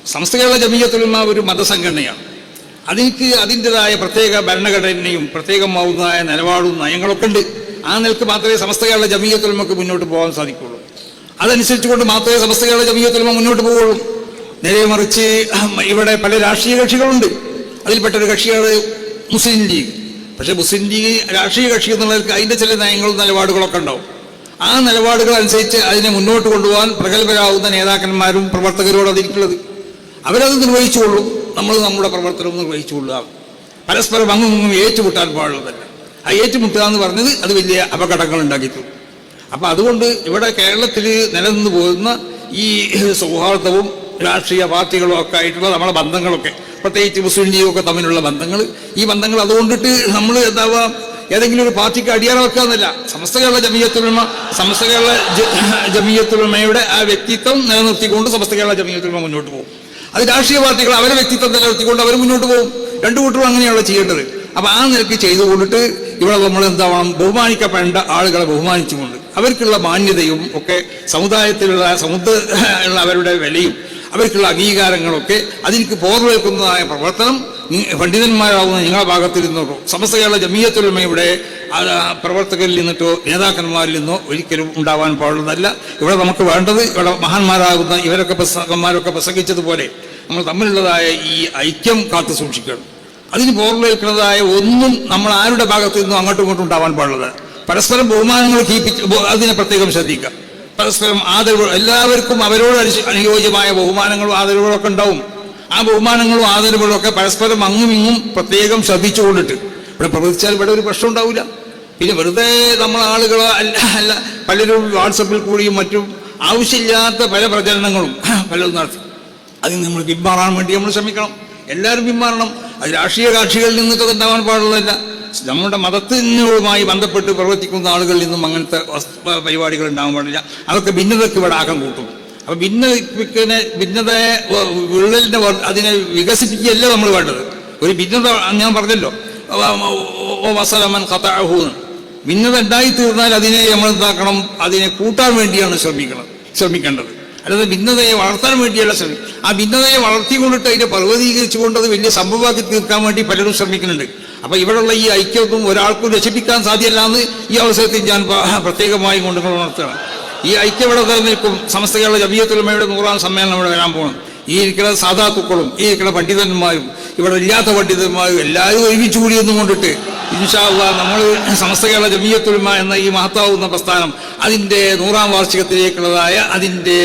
സമസ്ത കേരള ജമിയത്തുൽ ഉലമ ഒരു മതസംഘടനയാണ്. അതിൻ്റെതായ പ്രത്യേക ഭരണഘടനയും പ്രത്യേകമാവുന്നതായ നിലപാടും നയങ്ങളൊക്കെ ഉണ്ട്. ആ നിലക്ക് മാത്രമേ സമസ്ത കേരള ജമിയത്തുൽ ഉലമക്ക് മുന്നോട്ട് പോകാൻ സാധിക്കുള്ളൂ. അതനുസരിച്ചുകൊണ്ട് മാത്രമേ സമസ്ത കേരള ജമിയത്തുൽ ഉലമ മുന്നോട്ട് പോവുള്ളൂ. നേരെ മറിച്ച് ഇവിടെ പല രാഷ്ട്രീയ കക്ഷികളുണ്ട്. അതിൽപ്പെട്ടൊരു കക്ഷിയാണ് മുസ്ലിം ലീഗ്. പക്ഷേ മുസ്ലിം ലീഗ് രാഷ്ട്രീയ കക്ഷി എന്നുള്ളവർക്ക് അതിൻ്റെ ചില നയങ്ങളും നിലപാടുകളൊക്കെ ഉണ്ടാവും. ആ നിലപാടുകൾ അനുസരിച്ച് അതിനെ മുന്നോട്ട് കൊണ്ടുപോകാൻ പ്രഗത്ഭരാകുന്ന നേതാക്കന്മാരും പ്രവർത്തകരോട് അതിരിക്കുന്നത്. അവരത് നിർവഹിച്ചുകൊള്ളും, നമ്മൾ നമ്മുടെ പ്രവർത്തനം നിർവഹിച്ചുകൊള്ളുക. പരസ്പരം അങ്ങും ഏറ്റുമുട്ടാൻ പാടുള്ളതല്ല. ആ ഏറ്റുമുട്ടുക എന്ന് പറഞ്ഞത് അത് വലിയ അപകടങ്ങൾ ഉണ്ടാക്കിയിട്ടു. അപ്പം അതുകൊണ്ട് ഇവിടെ കേരളത്തിൽ നിലനിന്ന് പോകുന്ന ഈ സൗഹാർദ്ദവും രാഷ്ട്രീയ പാർട്ടികളും ഒക്കെ ആയിട്ടുള്ള നമ്മളെ ബന്ധങ്ങളൊക്കെ, പ്രത്യേകിച്ച് മുസ്ലിം ലീഗൊക്കെ തമ്മിലുള്ള ബന്ധങ്ങൾ, ഈ ബന്ധങ്ങൾ അതുകൊണ്ടിട്ട് നമ്മൾ എന്താവുക, ഏതെങ്കിലും ഒരു പാർട്ടിക്ക് അടിയാറ വെക്കാന്നല്ല. സമസ്ത കേരള ജമിയത്തുൽ ഉലമ, സമസ്ത കേരള ജമിയത്തുൽ ഉലമയുടെ ആ വ്യക്തിത്വം നിലനിർത്തിക്കൊണ്ട് സമസ്ത കേരള ജമിയത്തുൽ ഉലമ മുന്നോട്ട് പോകും. അത് രാഷ്ട്രീയ പാർട്ടികൾ അവരെ വ്യക്തിത്വം നിലനിർത്തിക്കൊണ്ട് അവർ മുന്നോട്ട് പോകും. രണ്ടു കൂട്ടരും അങ്ങനെയാണല്ലോ ചെയ്യേണ്ടത്. അപ്പം ആ നിലയ്ക്ക് ചെയ്തുകൊണ്ടിട്ട് ഇവിടെ നമ്മൾ എന്താവണം, ബഹുമാനിക്കപ്പെടേണ്ട ആളുകളെ ബഹുമാനിച്ചുകൊണ്ട് അവർക്കുള്ള മാന്യതയും ഒക്കെ, സമുദായത്തിലുള്ള അവരുടെ വിലയും അവർക്കുള്ള അംഗീകാരങ്ങളൊക്കെ അതിലേക്ക് പോർവേൽക്കുന്നതായ പ്രവർത്തനം പണ്ഡിതന്മാരാവുന്ന നിങ്ങളുടെ ഭാഗത്തിൽ നിന്നോ സമസ്ത കേരള ജമിയത്തുൽ ഉലമയുടെ പ്രവർത്തകരിൽ നിന്നിട്ടോ നേതാക്കന്മാരിൽ നിന്നോ ഒരിക്കലും ഉണ്ടാവാൻ പാടുന്നതല്ല. ഇവിടെ നമുക്ക് വേണ്ടത്, ഇവിടെ മഹാന്മാരാകുന്ന ഇവരൊക്കെ പ്രസംഗിച്ചതുപോലെ നമ്മൾ തമ്മിലുള്ളതായ ഈ ഐക്യം കാത്തു സൂക്ഷിക്കണം. അതിന് പോർവേൽക്കുന്നതായ ഒന്നും നമ്മൾ ആരുടെ ഭാഗത്തു നിന്നും അങ്ങോട്ടും ഇങ്ങോട്ടും ഉണ്ടാവാൻ പാടുള്ളത്. പരസ്പരം ബഹുമാനങ്ങൾ അതിനെ പ്രത്യേകം ശ്രദ്ധിക്കുക. പരസ്പരം ആദരവ്, എല്ലാവർക്കും അവരോട് അനുയോജ്യമായ ബഹുമാനങ്ങളും ആദരവുകളും ഒക്കെ ഉണ്ടാവും. ആ ബഹുമാനങ്ങളും ആദരവുകളും ഒക്കെ പരസ്പരം അങ്ങും ഇങ്ങും പ്രത്യേകം ശ്രദ്ധിച്ചുകൊണ്ടിട്ട് ഇവിടെ പ്രവർത്തിച്ചാൽ ഇവിടെ ഒരു പ്രശ്നം ഉണ്ടാവില്ല. പിന്നെ വെറുതെ നമ്മൾ ആളുകൾ അല്ല പലരും വാട്സപ്പിൽ കൂടിയും മറ്റും ആവശ്യമില്ലാത്ത പല പ്രചരണങ്ങളും പലതും നടത്തി. അതിന് നമ്മൾ പിന്മാറാൻ വേണ്ടി നമ്മൾ ശ്രമിക്കണം. എല്ലാവരും പിന്മാറണം. അത് രാഷ്ട്രീയ കക്ഷികളിൽ നിന്നൊക്കെ ഉണ്ടാവാൻ പാടുള്ളതല്ല. നമ്മുടെ മതത്തിനുമായി ബന്ധപ്പെട്ട് പ്രവർത്തിക്കുന്ന ആളുകളിൽ നിന്നും അങ്ങനത്തെ പരിപാടികൾ ഉണ്ടാകാൻ പാടില്ല. അതൊക്കെ ഭിന്നതയ്ക്ക് ഇവിടെ ആക്കം കൂട്ടും. അപ്പം ഭിന്നതയെ വിള്ളലിൻ്റെ അതിനെ വികസിപ്പിക്കുകയല്ല നമ്മൾ വേണ്ടത്. ഒരു ഭിന്നത ഞാൻ പറഞ്ഞല്ലോ, വസലമൻ ഖതഅഹൂന്ന്, ഭിന്നത ഉണ്ടായിത്തീർന്നാൽ അതിനെ നമ്മൾ എന്താക്കണം, അതിനെ കൂട്ടാൻ വേണ്ടിയാണ് ശ്രമിക്കേണ്ടത്. അല്ലാതെ ഭിന്നതയെ വളർത്താൻ വേണ്ടിയല്ല ശ്രമിക്കും. ആ ഭിന്നതയെ വളർത്തിക്കൊണ്ടിട്ട് അതിനെ പർവ്വതീകരിച്ചുകൊണ്ട് അത് വലിയ സംഭവമാക്കി തീർക്കാൻ വേണ്ടി പലരും ശ്രമിക്കുന്നുണ്ട്. അപ്പം ഇവിടെയുള്ള ഈ ഐക്യമൊന്നും ഒരാൾക്കും രക്ഷിപ്പിക്കാൻ സാധ്യമല്ല എന്ന് ഈ അവസരത്തിൽ ഞാൻ പ്രത്യേകമായി കൊണ്ട് ഉണർത്തുകയാണ്. ഈ ഐക്യം ഇവിടെ നിലനിൽക്കും. സമസ്ത കേരള ജമിയത്തുൽ ഉലമയുടെ 100ാം സമ്മേളനം ഇവിടെ വരാൻ പോകണം. ഈ ഇരിക്കുന്ന സാധാത്തുക്കളും ഈ ഇരിക്കുന്ന പണ്ഡിതന്മാരും ഇവിടെ ഇല്ലാത്ത പണ്ഡിതന്മാരും എല്ലാവരും ഒരുമിച്ച് കൂടിയെന്നും കൊണ്ടിട്ട് ഇൻഷാ അല്ലാഹ് നമ്മൾ സമസ്ത കേരള ജമിയത്തുൽ ഉലമ എന്ന ഈ മഹത്താവുന്ന പ്രസ്ഥാനം അതിൻ്റെ 100ാം വാർഷികത്തിലേക്കുള്ളതായ അതിൻ്റെ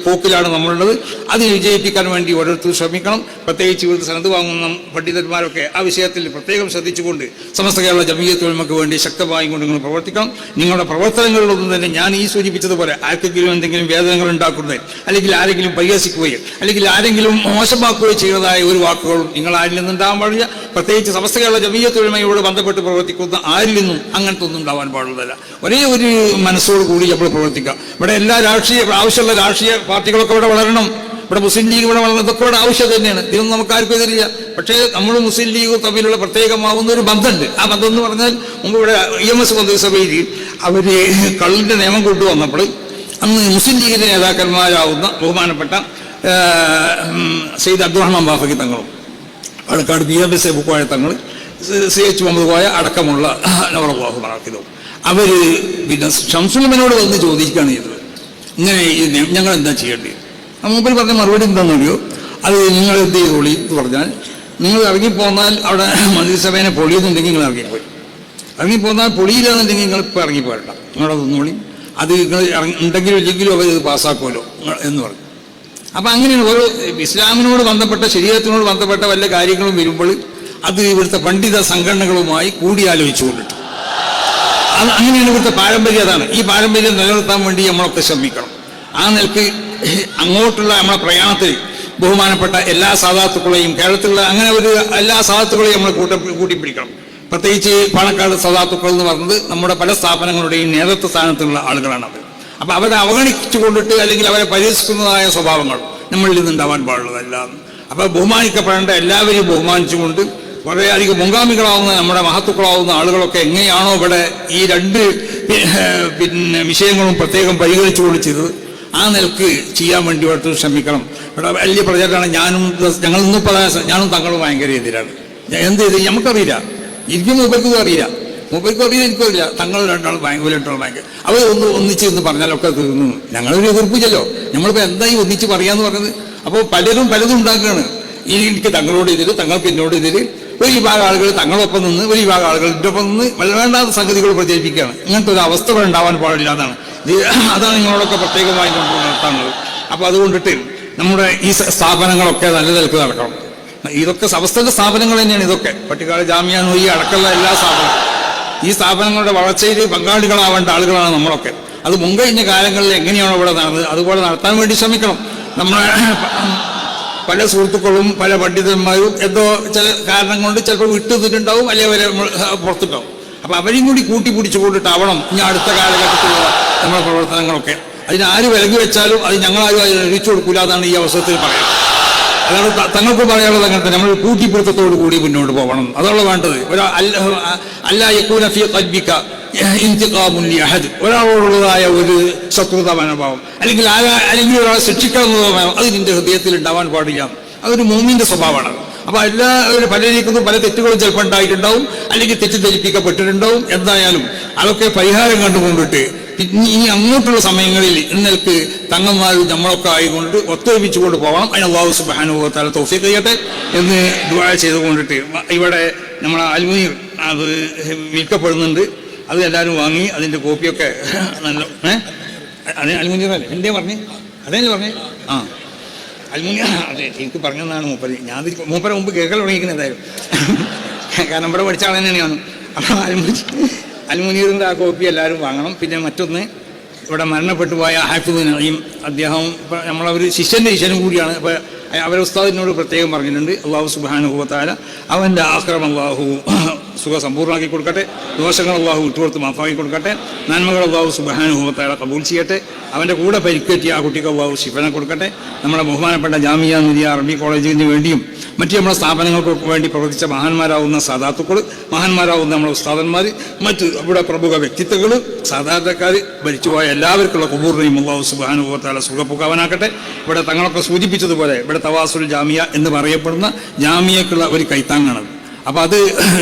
പോക്കിലാണ് നമ്മളുള്ളത്. അതിനെ വിജയിപ്പിക്കാൻ വേണ്ടി ഓരോരുത്തരും ശ്രമിക്കണം. പ്രത്യേകിച്ച് ഇവിടുത്തെ സനത് വാങ്ങുന്ന പണ്ഡിതന്മാരൊക്കെ ആ വിഷയത്തിൽ പ്രത്യേകം ശ്രദ്ധിച്ചുകൊണ്ട് സമസ്ത കേരള ജമിയത്തുൽ ഉലമക്ക് വേണ്ടി ശക്തമായി കൊണ്ട് നിങ്ങൾ പ്രവർത്തിക്കണം. നിങ്ങളുടെ പ്രവർത്തനങ്ങളിലൊന്നും തന്നെ ഞാൻ ഈ സൂചിപ്പിച്ചതുപോലെ ആർക്കെങ്കിലും എന്തെങ്കിലും വേദനകൾ ഉണ്ടാക്കുന്നതിൽ അല്ലെങ്കിൽ ആരെങ്കിലും പരിഹസിക്കുകയോ അല്ലെങ്കിൽ ആരെങ്കിലും മോശമാക്കുകയോ ചെയ്യുന്നതായ ഒരു വാക്കുകളും നിങ്ങൾ ആരിൽ നിന്നുണ്ടാകാൻ പാടില്ല. പ്രത്യേകിച്ച് സമസ്ത കേരള ജമിയത്തുൽ ഉലമയോട് ബന്ധപ്പെട്ട് പ്രവർത്തിക്കുന്ന ആരിൽ നിന്നും അങ്ങനത്തെ ഒന്നും ഉണ്ടാവാൻ പാടുള്ളതല്ല. ഒരേ ഒരു മനസ്സോട് കൂടി നമ്മൾ പ്രവർത്തിക്കുക. ഇവിടെ എല്ലാ ആവശ്യമുള്ള രാഷ്ട്രീയ പാർട്ടികളൊക്കെ ഇവിടെ വളരണം. ഇവിടെ മുസ്ലിം ലീഗ് ഇവിടെ വളരണം. ഇതൊക്കെ ഇവിടെ ആവശ്യം തന്നെയാണ്. ഇതൊന്നും നമുക്ക് ആർക്കും എതിരില്ല. പക്ഷേ നമ്മൾ മുസ്ലിം ലീഗും തമ്മിലുള്ള പ്രത്യേകമാവുന്ന ഒരു ബന്ധമുണ്ട്. ആ ബന്ധം എന്ന് പറഞ്ഞാൽ മുമ്പ് ഇവിടെ EMS മന്ത്രിസഭയിൽ അവർ കള്ളിൻ്റെ നിയമം കൊണ്ടുവന്നപ്പോൾ അന്ന് മുസ്ലിം ലീഗിൻ്റെ നേതാക്കന്മാരാവുന്ന ബഹുമാനപ്പെട്ട സയ്യിദ് അബ്ദുറഹ്മാൻ ബാഫഖി തങ്ങളും പാലക്കാട് BMS ബുക്കോയ തങ്ങൾ CH മുഹമ്മദ് കോയ അടക്കമുള്ള നവറല്ലാഹു മറാഖിദും അവർ പിന്നെ ശംസുൽ ഉലമയോട് വന്ന് ചോദിക്കുകയാണ് ചെയ്തത്, ഇങ്ങനെ ഞങ്ങൾ എന്താ ചെയ്യേണ്ടത്? മൂപ്പർ പറഞ്ഞ മറുപടി എന്താണെന്നറിയോ, അത് നിങ്ങൾ എന്ത് ചെയ്തോളി എന്ന് പറഞ്ഞാൽ, നിങ്ങൾ ഇറങ്ങിപ്പോന്നാൽ അവിടെ മന്ത്രിസഭേനെ പൊളിയുന്നുണ്ടെങ്കിൽ നിങ്ങൾ ഇറങ്ങിപ്പോയി, ഇറങ്ങിപ്പോന്നാൽ പൊളിയില്ലാന്നുണ്ടെങ്കിൽ നിങ്ങൾ ഇപ്പോൾ ഇറങ്ങിപ്പോരണ്ട, നിങ്ങളത് ഒന്നുകൂടി അത് നിങ്ങൾ ഉണ്ടെങ്കിലും ഇല്ലെങ്കിലും അവർ ഇത് പാസ്സാക്കുമല്ലോ എന്ന് പറഞ്ഞു. അപ്പം അങ്ങനെയാണ് ഓരോ ഇസ്ലാമിനോട് ബന്ധപ്പെട്ട ശരീരത്തിനോട് ബന്ധപ്പെട്ട വല്ല കാര്യങ്ങളും വരുമ്പോൾ അത് ഇവിടുത്തെ പണ്ഡിത സംഘടനകളുമായി കൂടിയാലോചിച്ചുകൊണ്ടിട്ട് അങ്ങനെയാണ് ഇവിടുത്തെ പാരമ്പര്യം. അതാണ് ഈ പാരമ്പര്യം നിലനിർത്താൻ വേണ്ടി നമ്മളൊക്കെ ശ്രമിക്കണം. ആ നിലക്ക് അങ്ങോട്ടുള്ള നമ്മളെ പ്രയാണത്തിൽ ബഹുമാനപ്പെട്ട എല്ലാ സാദാത്തുക്കളെയും കേരളത്തിലുള്ള അങ്ങനെ ഒരു എല്ലാ സാദാത്തുക്കളെയും നമ്മൾ കൂട്ടിപ്പിടിക്കണം. പ്രത്യേകിച്ച് പാണക്കാട് സാദാത്തുക്കൾ എന്ന് പറയുന്നത് നമ്മുടെ പല സ്ഥാപനങ്ങളുടെയും നേതൃത്വ സ്ഥാനത്തുള്ള ആളുകളാണത്. അപ്പം അവരെ അവഗണിച്ചുകൊണ്ടിട്ട് അല്ലെങ്കിൽ അവരെ പരിഹസിക്കുന്നതായ സ്വഭാവങ്ങൾ നമ്മളിൽ നിന്നുണ്ടാവാൻ പാടുള്ളതല്ല. അപ്പോൾ ബഹുമാനിക്കപ്പെടേണ്ട എല്ലാവരെയും ബഹുമാനിച്ചുകൊണ്ട് വളരെയധികം മുൻഗാമികളാവുന്ന നമ്മുടെ മഹത്തുക്കളാവുന്ന ആളുകളൊക്കെ എങ്ങനെയാണോ ഇവിടെ ഈ രണ്ട് വിഷയങ്ങളും പ്രത്യേകം പരിഗണിച്ചുകൊണ്ട് ചെയ്തത് ആ നിലക്ക് ചെയ്യാൻ വേണ്ടി ഓരോരുത്തർ ശ്രമിക്കണം. ഇവിടെ വലിയ പ്രചാരമാണ്. ഞങ്ങൾ ഞാനും തങ്ങളും ഭയങ്കര എതിരാണ്. എന്ത് ചെയ്ത് നമുക്കറിയില്ല, എനിക്കും മൂപ്പർക്കും അറിയില്ല, മൂപ്പർക്കും അറിയില്ല, എനിക്കും അറിയില്ല. തങ്ങൾ രണ്ടാളും ഭയങ്കര അവർ ഒന്നിച്ച് എന്ന് പറഞ്ഞാലൊക്കെ തീർന്നു. ഞങ്ങളൊരു എതിർപ്പില്ലല്ലോ. നമ്മളിപ്പോൾ എന്തായി ഒന്നിച്ച് പറയാന്ന് പറഞ്ഞത്? അപ്പോൾ പലതും ഉണ്ടാക്കുകയാണ്. എനിക്ക് തങ്ങളോട് ഇതിൽ, തങ്ങൾക്ക് എന്നോട് ഇതിൽ, ഒരു വിഭാഗം ആളുകൾ തങ്ങളൊപ്പം നിന്ന്, ഒരു വിഭാഗം ആളുകളുടെ ഒപ്പം നിന്ന് വേണ്ടാത്ത സംഗതികൾ പ്രചരിപ്പിക്കുകയാണ്. ഇങ്ങനത്തെ ഒരു അവസ്ഥ ഉണ്ടാവാൻ പാടില്ല. അതാണ് നിങ്ങളോടൊക്കെ പ്രത്യേകമായി കൊണ്ട് നടത്താനുള്ളത്. അപ്പോൾ അതുകൊണ്ടിട്ട് നമ്മുടെ ഈ സ്ഥാപനങ്ങളൊക്കെ നല്ല നിലക്ക് നടക്കണം. ഇതൊക്കെ സമസ്തന്റെ സ്ഥാപനങ്ങൾ തന്നെയാണ്. ഇതൊക്കെ പട്ടിക്കാട് ജാമിയ നൂയി അടക്കമുള്ള എല്ലാ സ്ഥാപനങ്ങളും, ഈ സ്ഥാപനങ്ങളുടെ വളർച്ചയിൽ പങ്കാളികളാവേണ്ട ആളുകളാണ് നമ്മളൊക്കെ. അത് മുൻകഴിഞ്ഞ കാലങ്ങളിൽ എങ്ങനെയാണോ ഇവിടെ നടന്നത് അതുപോലെ നടത്താൻ വേണ്ടി ശ്രമിക്കണം. നമ്മളെ പല സുഹൃത്തുക്കളും പല പണ്ഡിതന്മാരും എന്തോ ചില കാരണം കൊണ്ട് ചിലപ്പോൾ വിട്ടുനിന്നിട്ടുണ്ടാവും, അല്ലെങ്കിൽ അവരെ പുറത്തുണ്ടാവും. അപ്പം അവരെയും കൂടി കൂട്ടിപ്പിടിച്ചുകൊണ്ടിട്ടാവണം ഇനി അടുത്ത കാലഘട്ടത്തിലുള്ള നമ്മുടെ പ്രവർത്തനങ്ങളൊക്കെ. അതിനാര് വിലകി വെച്ചാലും അത് ഞങ്ങളാരും അതിന് എഴുതിച്ചു കൊടുക്കില്ല. അതാണ് ഈ അവസരത്തിൽ പറയാം. അതാണ് തങ്ങൾക്ക് പറയാനുള്ളത്. അങ്ങനെ തന്നെ നമ്മൾ കൂട്ടിപ്പിടുത്തത്തോടു കൂടി മുന്നോട്ട് പോകണം. അതാണ് വേണ്ടത്. ഒരാളോടുള്ളതായ ഒരു ശത്രുത മനോഭാവം അല്ലെങ്കിൽ ഒരാളെ ശിക്ഷിക്കണമെന്നതോ അത് നിന്റെ ഹൃദയത്തിൽ ഉണ്ടാവാൻ പാടില്ല. അതൊരു മൂമിന്റെ സ്വഭാവമാണ്. അപ്പൊ പലരിക്കും പല തെറ്റുകളും ചിലപ്പോൾ ഉണ്ടായിട്ടുണ്ടാവും, അല്ലെങ്കിൽ തെറ്റിദ്ധരിപ്പിക്കപ്പെട്ടിട്ടുണ്ടാവും. എന്തായാലും അതൊക്കെ പരിഹാരം കണ്ടുകൊണ്ടിട്ട് ഇനി അങ്ങോട്ടുള്ള സമയങ്ങളിൽ ഇന്നൽക്ക് തങ്ങന്മാരും നമ്മളൊക്കെ ആയിക്കൊണ്ട് ഒത്തൊരുമിച്ചുകൊണ്ട് പോകണം. അതിന് അല്ലാഹു സുബ്ഹാനഹു വ തആല തൗഫീഖ് ചെയ്യട്ടെ എന്ന് ദുആ ചെയ്തുകൊണ്ടിട്ട് ഇവിടെ നമ്മളെ അൽമുനീർ അത് വിൽക്കപ്പെടുന്നുണ്ട്. അത് എല്ലാവരും വാങ്ങി അതിൻ്റെ കോപ്പിയൊക്കെ നല്ല അതെ അൽമുനീറല്ലേ എന്തേ പറഞ്ഞേ? അതല്ലേ പറഞ്ഞേ? ആ അൽമുനീർ അതെ എനിക്ക് പറഞ്ഞതാണ് മൂപ്പര്. ഞാൻ മൂപ്പരെ മുമ്പ് കേൾക്കൽ തുടങ്ങിയിരിക്കുന്നത് എന്തായാലും, കാരണം ഇവിടെ പഠിച്ച ആൾ തന്നെയാണ്. അപ്പോൾ അൽമുനീറിൻ്റെ ആ കോപ്പി എല്ലാവരും വാങ്ങണം. പിന്നെ മറ്റൊന്ന്, ഇവിടെ മരണപ്പെട്ടു പോയ ഹാഫിദ് നഈം, അദ്ദേഹം നമ്മളൊരു ശിഷ്യൻ്റെ ശിഷ്യനും കൂടിയാണ്. അപ്പോൾ അവരെ ഉസ്താദിനോട് പ്രത്യേകം പറഞ്ഞിട്ടുണ്ട്, അല്ലാഹു സുബ്ഹാനഹു വ തആല അവൻ്റെ ആക്രം അല്ലാഹു സുഖ സമ്പൂർണ്ണമാക്കി കൊടുക്കട്ടെ, ദോഷങ്ങൾ അല്ലാഹു വിട്ടുകൊടുത്ത് മാഫാക്കി കൊടുക്കട്ടെ, നന്മകൾ അല്ലാഹു സുബ്ഹാനഹു വ തആല കബൂൽ ചെയ്യട്ടെ, അവൻ്റെ കൂടെ പരിക്കേറ്റിയ ആ കുട്ടിക്ക് അല്ലാഹു ശിഫനെ കൊടുക്കട്ടെ. നമ്മുടെ ബഹുമാനപ്പെട്ട ജാമിയ നൂരിയ അറബി കോളേജിന് വേണ്ടിയും മറ്റു നമ്മുടെ സ്ഥാപനങ്ങൾക്ക് വേണ്ടി പ്രവർത്തിച്ച മഹാന്മാരാവുന്ന സാദാത്തുക്കൾ, മഹാന്മാരാവുന്ന നമ്മുടെ ഉസ്താദന്മാർ, മറ്റ് ഇവിടെ പ്രമുഖ വ്യക്തിത്വങ്ങൾ, സാധാരണക്കാർ, ഭരിച്ചുപോയ എല്ലാവർക്കുള്ള ഖബൂറിനെയും അല്ലാഹു സുബ്ഹാനഹു വ തആല സുഖപ്പുക്കാവനാക്കട്ടെ. ഇവിടെ തങ്ങളൊക്കെ സൂചിപ്പിച്ചതുപോലെ ഇവിടെ തവാസുൽ ജാമിയ എന്ന് പറയപ്പെടുന്ന ജാമിയക്കുള്ള ഒരു കൈത്താങ്ങാണത്. അപ്പോൾ അത്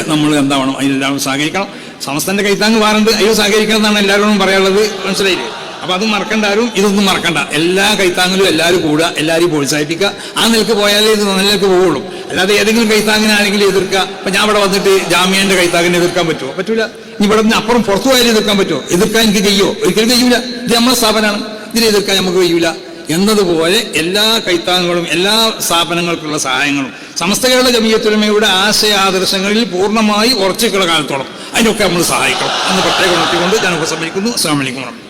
നമ്മൾ എന്താവണം, അതിലെല്ലാവരും സഹകരിക്കണം. സമസ്തൻ്റെ കൈത്താങ്ങ് വാറുണ്ട്, അയ്യോ സഹകരിക്കണം എന്നാണ് എല്ലാവരോടും പറയാനുള്ളത്. മനസ്സിലായില്ലേ? അപ്പോൾ അത് മറക്കണ്ട, ആരും ഇതൊന്നും മറക്കണ്ട. എല്ലാ കൈത്താങ്ങിലും എല്ലാവരും കൂടുക, എല്ലാവരും പ്രോത്സാഹിപ്പിക്കുക. ആ നിലക്ക് പോയാലേ ഇത് നിലക്ക് പോവുള്ളൂ. അല്ലാതെ ഏതെങ്കിലും കൈത്താങ്ങിനാണെങ്കിലും എതിർക്കുക. അപ്പം ഞാൻ ഇവിടെ വന്നിട്ട് ജാമ്യൻ്റെ കൈത്താങ്ങിനെ എതിർക്കാൻ പറ്റുമോ? പറ്റൂല. ഇവിടെ നിന്ന് അപ്പുറം പുറത്തു പോയാലും എതിർക്കാൻ പറ്റുമോ? എതിർക്കാൻ എനിക്ക് കഴിയുമോ? ഒരിക്കലും കഴിയൂല. ഇത് നമ്മുടെ സ്ഥാപനമാണ്, ഇതിനെ എതിർക്കാൻ നമുക്ക് കഴിയൂല. എന്നതുപോലെ എല്ലാ കൈത്താങ്ങുകളും എല്ലാ സ്ഥാപനങ്ങൾക്കുള്ള സഹായങ്ങളും സമസ്ത കേരള ജമിയത്തുൽ ഉലമയുടെ ആശയാദർശങ്ങളിൽ പൂർണ്ണമായി ഉറച്ചിട്ടുള്ള കാലത്തോളം അതിനൊക്കെ നമ്മൾ സഹായിക്കണം എന്ന് പ്രത്യേകം ഉണർത്തിക്കൊണ്ട് ഞാൻ ഉപസംഹരിക്കുന്നു. അസ്സലാമു അലൈക്കും.